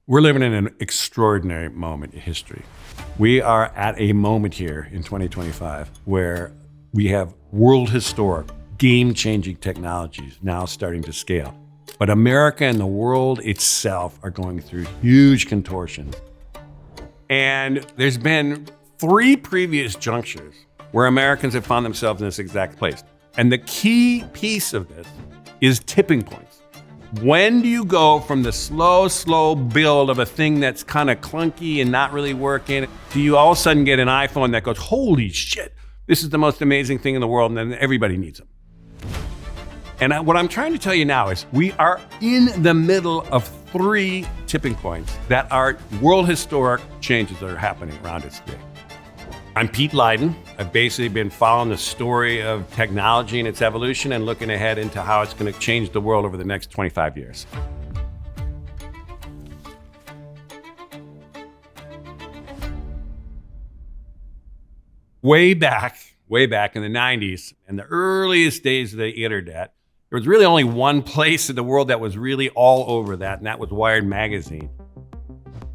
We're living in an extraordinary moment in history. We are at a moment here in 2025 where we have world historic, game-changing technologies now starting to scale. But America and the world itself are going through huge contortions. And there's been 3 previous junctures where Americans have found themselves in this exact place. And the key piece of this is tipping points. When do you go from the slow build of a thing that's kind of clunky and not really working, to you all of a sudden get an iPhone that goes, holy shit, this is the most amazing thing in the world, and then everybody needs them. And what I'm trying to tell you now is we are in the middle of 3 tipping points that are world historic changes that are happening around us today. I'm Pete Leyden. I've basically been following the story of technology and its evolution and looking ahead into how it's going to change the world over the next 25 years. Way back in the 90s, in the earliest days of the internet, there was really only one place in the world that was really all over that, and that was Wired magazine.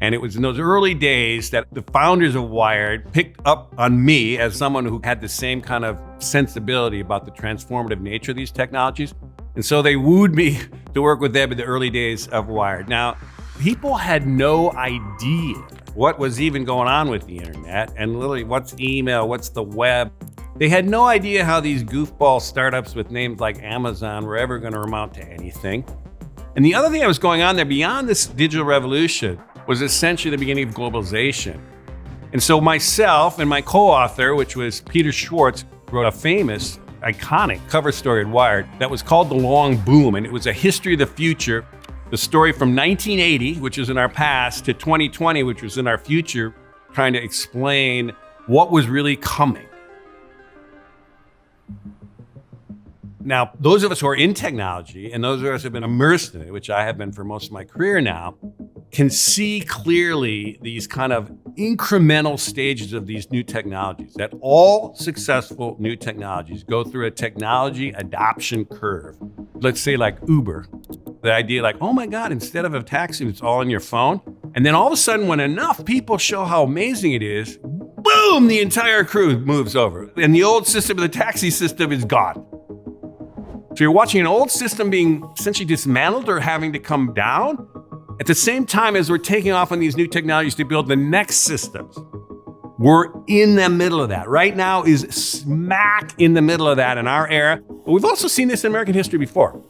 And it was in those early days that the founders of Wired picked up on me as someone who had the same kind of sensibility about the transformative nature of these technologies. And so they wooed me to work with them in the early days of Wired. Now, people had no idea what was even going on with the internet, and literally what's email, what's the web. They had no idea how these goofball startups with names like Amazon were ever going to amount to anything. And the other thing that was going on there beyond this digital revolution was essentially the beginning of globalization. And so myself and my co-author, which was Peter Schwartz, wrote a famous, iconic cover story at Wired that was called The Long Boom. And it was a history of the future, the story from 1980, which is in our past, to 2020, which was in our future, trying to explain what was really coming. Now, those of us who are in technology and those of us who have been immersed in it, which I have been for most of my career now, can see clearly these kind of incremental stages of these new technologies, that all successful new technologies go through a technology adoption curve. Let's say like Uber, the idea like, oh my God, instead of a taxi, it's all on your phone. And then all of a sudden, when enough people show how amazing it is, boom, the entire crew moves over. And the old system of the taxi system is gone. So you're watching an old system being essentially dismantled or having to come down at the same time as we're taking off on these new technologies to build the next systems. We're in the middle of that. Right now is smack in the middle of that in our era. But we've also seen this in American history before.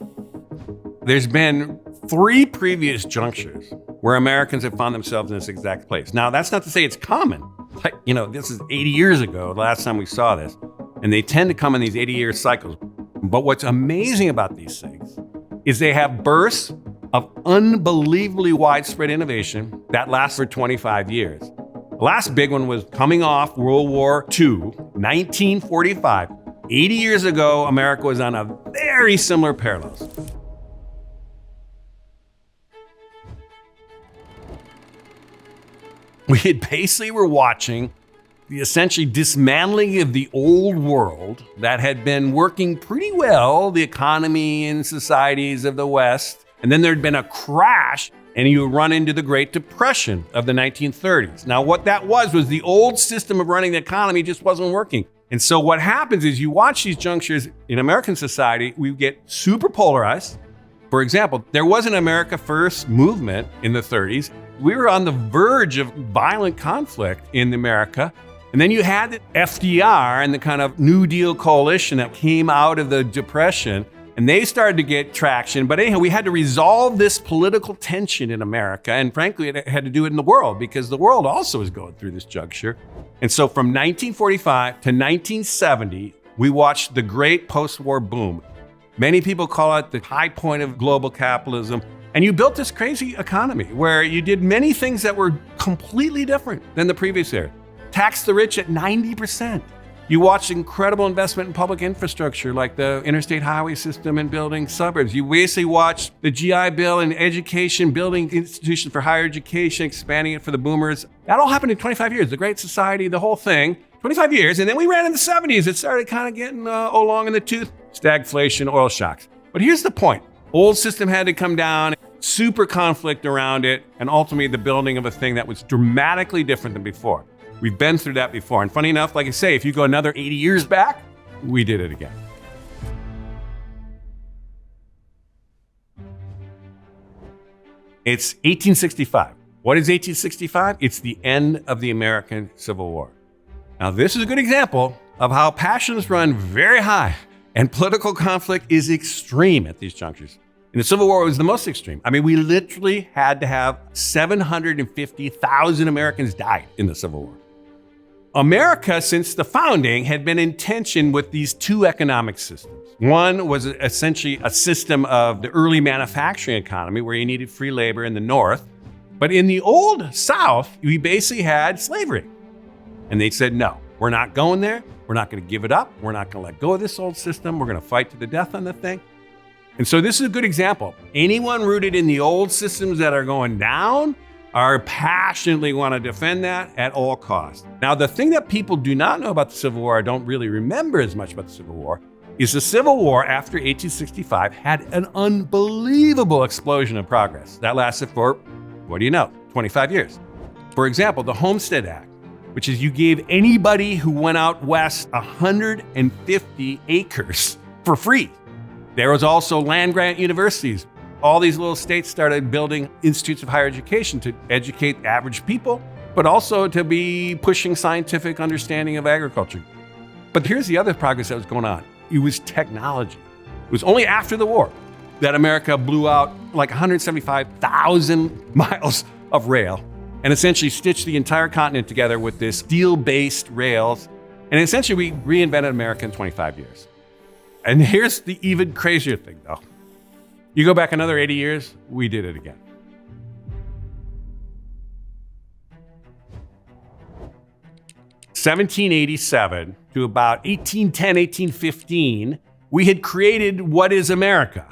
There's been 3 previous junctures where Americans have found themselves in this exact place. Now, that's not to say it's common. Like, this is 80 years ago, the last time we saw this. And they tend to come in these 80-year cycles. But what's amazing about these things is they have bursts of unbelievably widespread innovation that lasts for 25 years. The last big one was coming off World War II, 1945. 80 years ago, America was on a very similar parallels. We basically were watching the essentially dismantling of the old world that had been working pretty well, the economy and societies of the West. And then there'd been a crash, and you run into the Great Depression of the 1930s. Now, what that was the old system of running the economy just wasn't working. And so what happens is you watch these junctures in American society, we get super polarized. For example, there was an America First movement in the 30s. We were on the verge of violent conflict in America. And then you had the FDR and the kind of New Deal coalition that came out of the Depression, and they started to get traction. But anyhow, we had to resolve this political tension in America. And frankly, it had to do it in the world because the world also was going through this juncture. And so from 1945 to 1970, we watched the great post-war boom. Many people call it the high point of global capitalism. And you built this crazy economy where you did many things that were completely different than the previous era. Tax the rich at 90%. You watched incredible investment in public infrastructure like the interstate highway system and building suburbs. You basically watched the GI Bill and education, building institutions for higher education, expanding it for the boomers. That all happened in 25 years, the Great Society, the whole thing, 25 years. And then we ran in the 70s. It started kind of getting along in the tooth, stagflation, oil shocks. But here's the point. Old system had to come down. super conflict around it, and ultimately the building of a thing that was dramatically different than before. We've been through that before. And funny enough, like I say, if you go another 80 years back, we did it again. It's 1865. What is 1865? It's the end of the American Civil War. Now, this is a good example of how passions run very high and political conflict is extreme at these junctures. In the Civil War, it was the most extreme. I mean, we literally had to have 750,000 Americans died in the Civil War. America, since the founding, had been in tension with these two economic systems. One was essentially a system of the early manufacturing economy where you needed free labor in the North. But in the old South, we basically had slavery. And they said, no, we're not going there. We're not going to give it up. We're not going to let go of this old system. We're going to fight to the death on the thing. And so this is a good example. Anyone rooted in the old systems that are going down are passionately want to defend that at all costs. Now, the thing that people do not know about the Civil War, or don't really remember as much about the Civil War, is the Civil War after 1865 had an unbelievable explosion of progress. That lasted for, what do you know, 25 years. For example, the Homestead Act, which is you gave anybody who went out west 150 acres for free. There was also land-grant universities. All these little states started building institutes of higher education to educate average people, but also to be pushing scientific understanding of agriculture. But here's the other progress that was going on. It was technology. It was only after the war that America blew out like 175,000 miles of rail and essentially stitched the entire continent together with this steel-based rails. And essentially we reinvented America in 25 years. And here's the even crazier thing though. You go back another 80 years, we did it again. (1787) to about 1810, 1815, we had created what is America.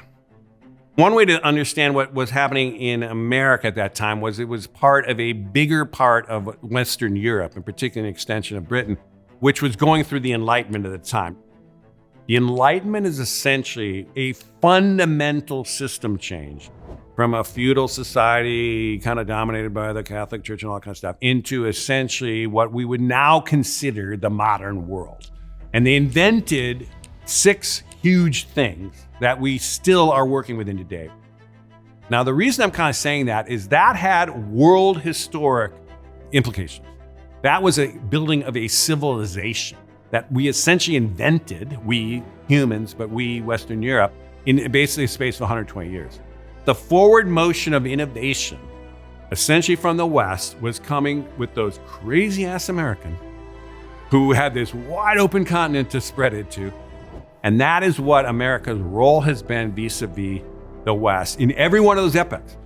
One way to understand what was happening in America at that time was it was part of a bigger part of Western Europe, in particular an extension of Britain, which was going through the Enlightenment at the time. The Enlightenment is essentially a fundamental system change from a feudal society kind of dominated by the Catholic Church and all that kind of stuff into essentially what we would now consider the modern world. And they invented 6 huge things that we still are working within today. Now, the reason I'm kind of saying that is that had world historic implications. That was a building of a civilization that we essentially invented, we humans, but we Western Europe, in basically a space of 120 years. The forward motion of innovation, essentially from the West, was coming with those crazy ass Americans who had this wide open continent to spread it to. And that is what America's role has been vis-a-vis the West in every one of those epochs.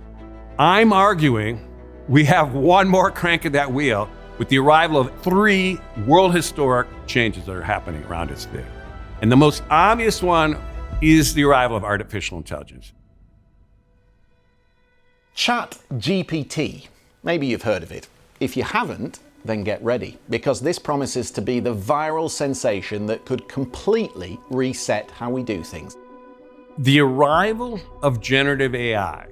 I'm arguing we have one more crank at that wheel with the arrival of 3 world historic changes that are happening around us today. And the most obvious one is the arrival of artificial intelligence. ChatGPT. Maybe you've heard of it. If you haven't, then get ready, because this promises to be the viral sensation that could completely reset how we do things. The arrival of generative AI,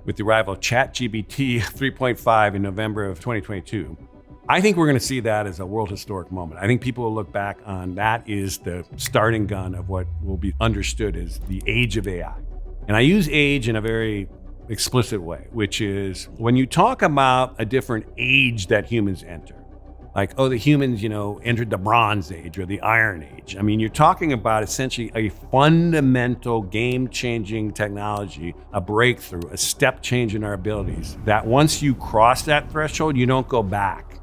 with the arrival of ChatGPT 3.5 in November of 2022, I think we're going to see that as a world historic moment. I think people will look back on that is the starting gun of what will be understood as the age of AI. And I use age in a very explicit way, which is when you talk about a different age that humans enter, like, oh, the humans, entered the Bronze Age or the Iron Age. I mean, you're talking about essentially a fundamental game-changing technology, a breakthrough, a step change in our abilities, that once you cross that threshold, you don't go back.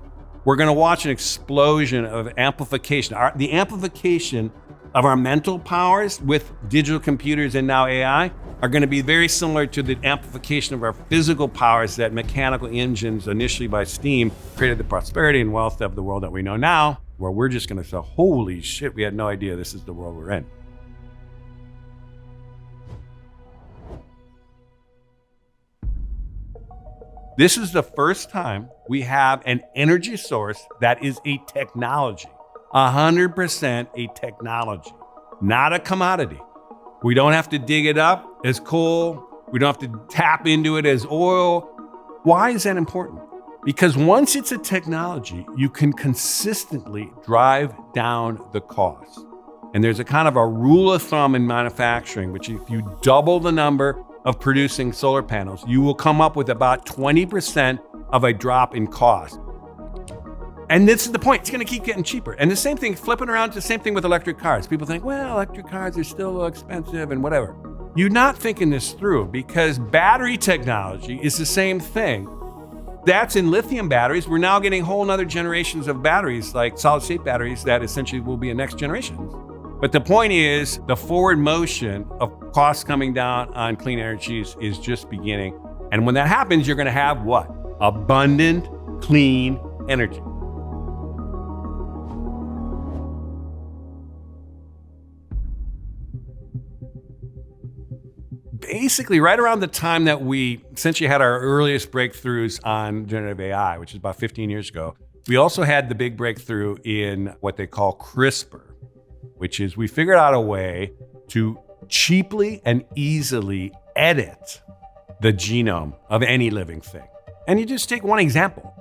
We're going to watch an explosion of amplification. The amplification of our mental powers with digital computers and now AI are going to be very similar to the amplification of our physical powers that mechanical engines, initially by steam, created the prosperity and wealth of the world that we know now, where we're just going to say, holy shit, we had no idea this is the world we're in. This is the first time we have an energy source that is a technology, 100% a technology, not a commodity. We don't have to dig it up as coal. We don't have to tap into it as oil. Why is that important? Because once it's a technology, you can consistently drive down the cost. And there's a kind of a rule of thumb in manufacturing, which if you double the number of producing solar panels, you will come up with about 20% of a drop in cost. And this is the point, it's gonna keep getting cheaper. And the same thing, flipping around, the same thing with electric cars. People think, well, electric cars are still expensive and whatever. You're not thinking this through because battery technology is the same thing. That's in lithium batteries. We're now getting whole other generations of batteries, like solid state batteries, that essentially will be a next generation. But the point is, the forward motion of costs coming down on clean energies is just beginning. And when that happens, you're gonna have what? Abundant, clean energy. Basically, right around the time that we essentially had our earliest breakthroughs on generative AI, which is about 15 years ago, we also had the big breakthrough in what they call CRISPR, which is we figured out a way to cheaply and easily edit the genome of any living thing. And you just take one example.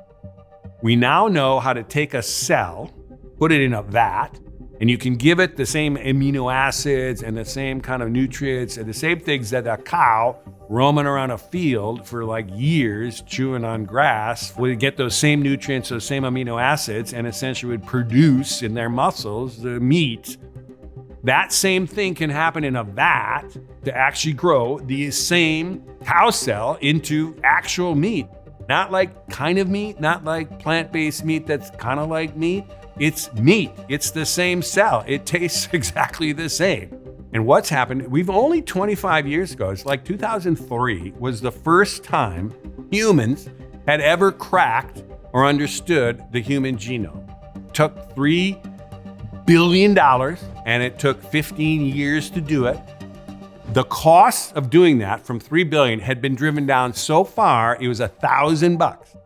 We now know how to take a cell, put it in a vat, and you can give it the same amino acids and the same kind of nutrients and the same things that a cow roaming around a field for like years chewing on grass would get those same nutrients, those same amino acids, and essentially would produce in their muscles the meat. That same thing can happen in a vat to actually grow the same cow cell into actual meat. Not like kind of meat, not like plant-based meat that's kind of like meat. It's meat. It's the same cell. It tastes exactly the same. And what's happened, we've only 25 years ago, it's like 2003 was the first time humans had ever cracked or understood the human genome. It took $3 billion and it took 15 years to do it. The cost of doing that from $3 billion had been driven down so far, it was $1,000.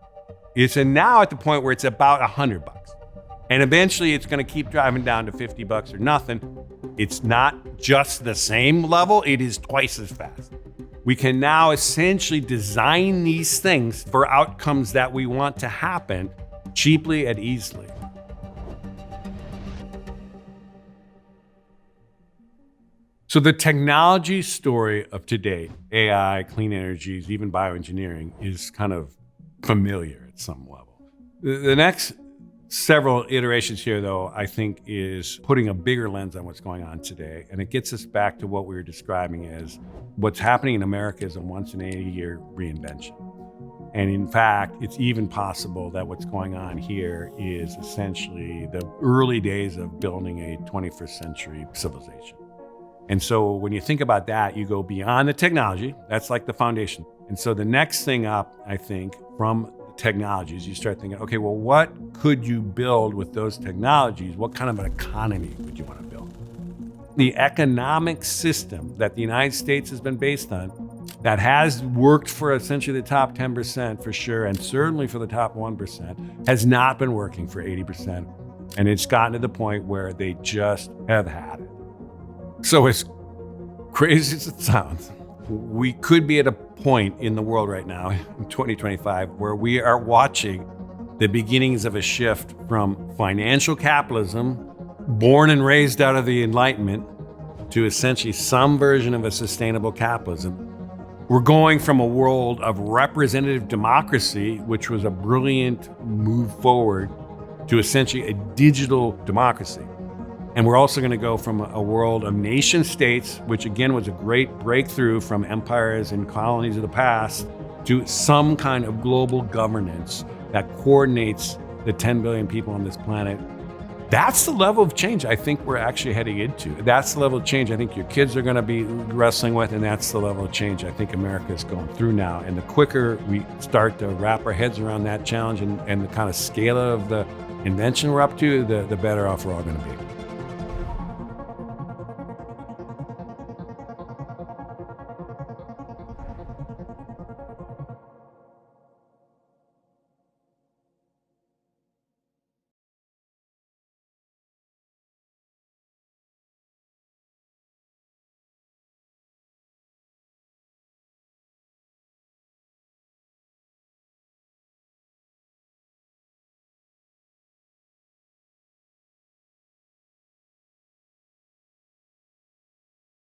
It's now at the point where it's about $100. And eventually it's gonna keep driving down to $50 or nothing. It's not just the same level, it is twice as fast. We can now essentially design these things for outcomes that we want to happen cheaply and easily. So the technology story of today, AI, clean energies, even bioengineering, is kind of familiar at some level. The next several iterations here, though, I think is putting a bigger lens on what's going on today. And it gets us back to what we were describing as what's happening in America is a once in a year reinvention. And in fact, it's even possible that what's going on here is essentially the early days of building a 21st century civilization. And so when you think about that, you go beyond the technology. That's like the foundation. And so the next thing up, I think, from technologies, you start thinking, okay, well, what could you build with those technologies? What kind of an economy would you want to build? The economic system that the United States has been based on, that has worked for essentially the top 10% for sure, and certainly for the top 1%, has not been working for 80%. And it's gotten to the point where they just have had it. So as crazy as it sounds, we could be at a point in the world right now, in 2025, where we are watching the beginnings of a shift from financial capitalism, born and raised out of the Enlightenment, to essentially some version of a sustainable capitalism. We're going from a world of representative democracy, which was a brilliant move forward, to essentially a digital democracy. And we're also going to go from a world of nation states, which again was a great breakthrough from empires and colonies of the past, to some kind of global governance that coordinates the 10 billion people on this planet. That's the level of change I think we're actually heading into. That's the level of change I think your kids are going to be wrestling with, and that's the level of change I think America is going through now. And the quicker we start to wrap our heads around that challenge and the kind of scale of the invention we're up to, the better off we're all going to be.